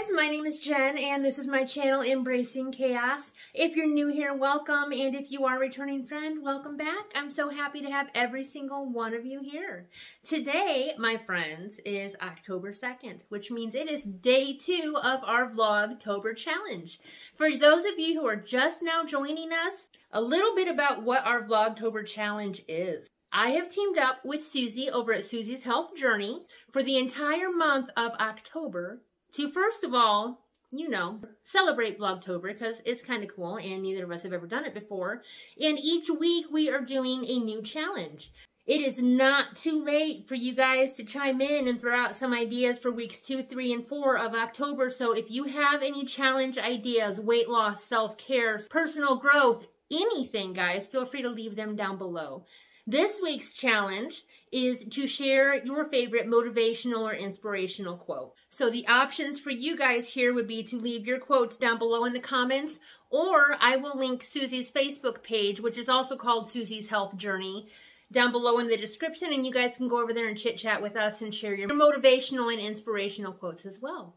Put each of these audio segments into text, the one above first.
guys, my name is Jen and this is my channel Embracing Chaos. If you're new here, welcome, and if you are a returning friend, welcome back. I'm so happy to have every single one of you here. Today, my friends, is October 2nd, which means it is day 2 of our Vlogtober challenge. For those of you who are just now joining us, a little bit about what our Vlogtober challenge is. I have teamed up with Suzy over at Suzy's Health Journey for the entire month of October to, first of all, you know, celebrate Vlogtober because it's kind of cool and neither of us have ever done it before. And each week we are doing a new challenge. It is not too late for you guys to chime in and throw out some ideas for weeks 2, 3, and 4 of October. So if you have any challenge ideas, weight loss, self-care, personal growth, anything, guys, feel free to leave them down below. This week's challenge is to share your favorite motivational or inspirational quote. So the options for you guys here would be to leave your quotes down below in the comments, or I will link Suzy's Facebook page, which is also called Suzy's Health Journey, down below in the description, and you guys can go over there and chit chat with us and share your motivational and inspirational quotes as well.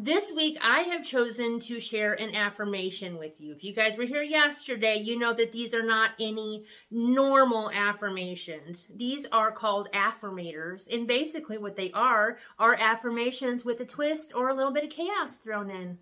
This week, I have chosen to share an affirmation with you. If you guys were here yesterday, you know that these are not any normal affirmations. These are called affirmators, and basically what they are affirmations with a twist or a little bit of chaos thrown in.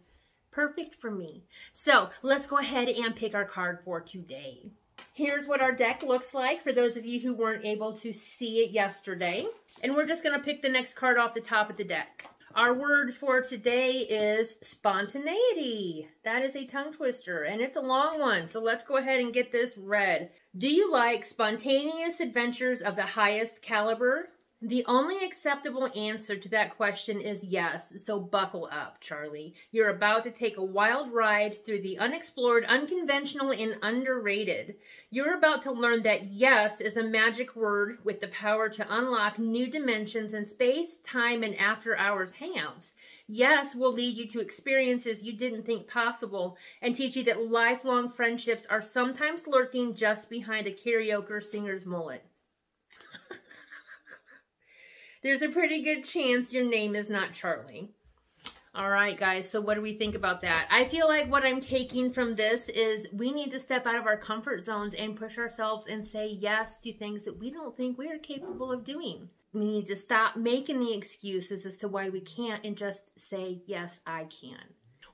Perfect for me. So let's go ahead and pick our card for today. Here's what our deck looks like for those of you who weren't able to see it yesterday. And we're just going to pick the next card off the top of the deck. Our word for today is spontaneity. That is a tongue twister, and it's a long one, so let's go ahead and get this read. Do you like spontaneous adventures of the highest caliber? The only acceptable answer to that question is yes, so buckle up, Charlie. You're about to take a wild ride through the unexplored, unconventional, and underrated. You're about to learn that yes is a magic word with the power to unlock new dimensions in space, time, and after-hours hangouts. Yes will lead you to experiences you didn't think possible and teach you that lifelong friendships are sometimes lurking just behind a karaoke singer's mullet. There's a pretty good chance your name is not Charlie. All right, guys, so what do we think about that? I feel like what I'm taking from this is we need to step out of our comfort zones and push ourselves and say yes to things that we don't think we are capable of doing. We need to stop making the excuses as to why we can't and just say, yes, I can.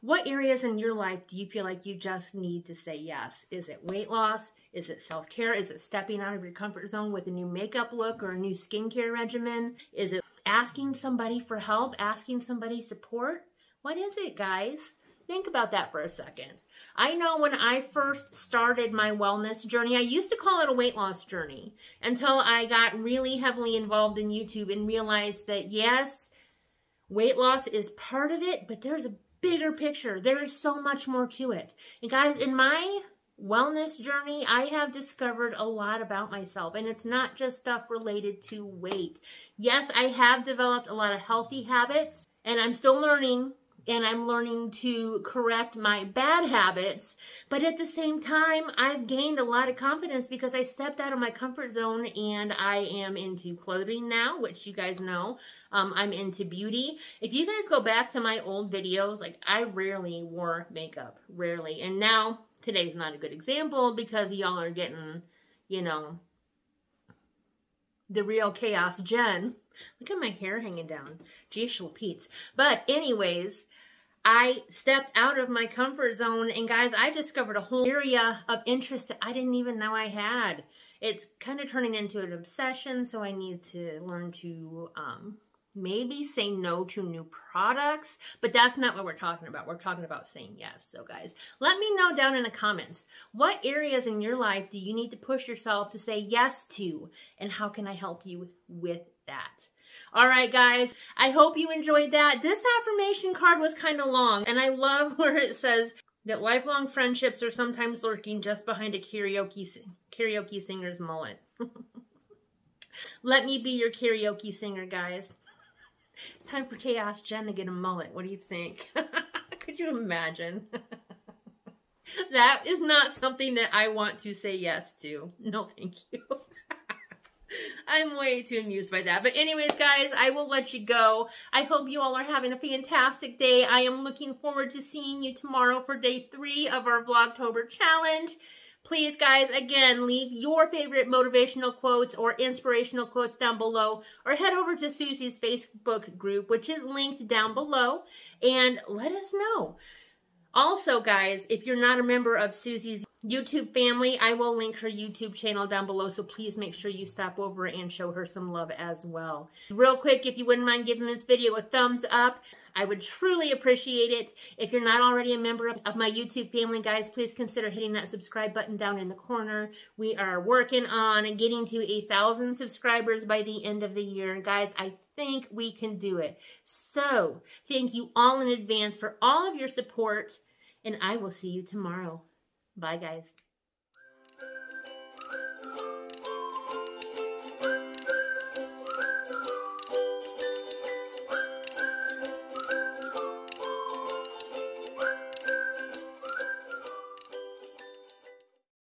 What areas in your life do you feel like you just need to say yes? Is it weight loss? Is it self-care? Is it stepping out of your comfort zone with a new makeup look or a new skincare regimen? Is it asking somebody for help? Asking somebody support? What is it, guys? Think about that for a second. I know when I first started my wellness journey, I used to call it a weight loss journey until I got really heavily involved in YouTube and realized that yes, weight loss is part of it, but there's a bigger picture. There is so much more to it. And guys, in my wellness journey, I have discovered a lot about myself, and it's not just stuff related to weight. Yes, I have developed a lot of healthy habits, and I'm still learning, and I'm learning to correct my bad habits, but at the same time, I've gained a lot of confidence because I stepped out of my comfort zone, and I am into clothing now, which you guys know. I'm into beauty. If you guys go back to my old videos, like, I rarely wore makeup, rarely, and now today's not a good example because y'all are getting, you know, the real chaos Jen. Look at my hair hanging down. Geez, Pete's. But anyways, I stepped out of my comfort zone, and guys, I discovered a whole area of interest that I didn't even know I had. It's kind of turning into an obsession, so I need to learn to maybe say no to new products, but that's not what we're talking about. We're talking about saying yes. So guys, let me know down in the comments, what areas in your life do you need to push yourself to say yes to, and how can I help you with that? All right, guys, I hope you enjoyed that. This affirmation card was kind of long, and I love where it says that lifelong friendships are sometimes lurking just behind a karaoke singer's mullet. Let me be your karaoke singer, guys. It's time for Chaos Jen to get a mullet. What do you think? Could you imagine? That is not something that I want to say yes to. No, thank you. I'm way too amused by that. But anyways, guys, I will let you go. I hope you all are having a fantastic day. I am looking forward to seeing you tomorrow for day 3 of our Vlogtober challenge. Please, guys, again, leave your favorite motivational quotes or inspirational quotes down below, or head over to Suzy's Facebook group, which is linked down below, and let us know. Also, guys, if you're not a member of Suzy's YouTube family, I will link her YouTube channel down below, so please make sure you stop over and show her some love as well. Real quick, if you wouldn't mind giving this video a thumbs up, I would truly appreciate it. If you're not already a member of my YouTube family, guys, please consider hitting that subscribe button down in the corner. We are working on getting to 1,000 subscribers by the end of the year. Guys, I think we can do it. So, thank you all in advance for all of your support, and I will see you tomorrow. Bye, guys.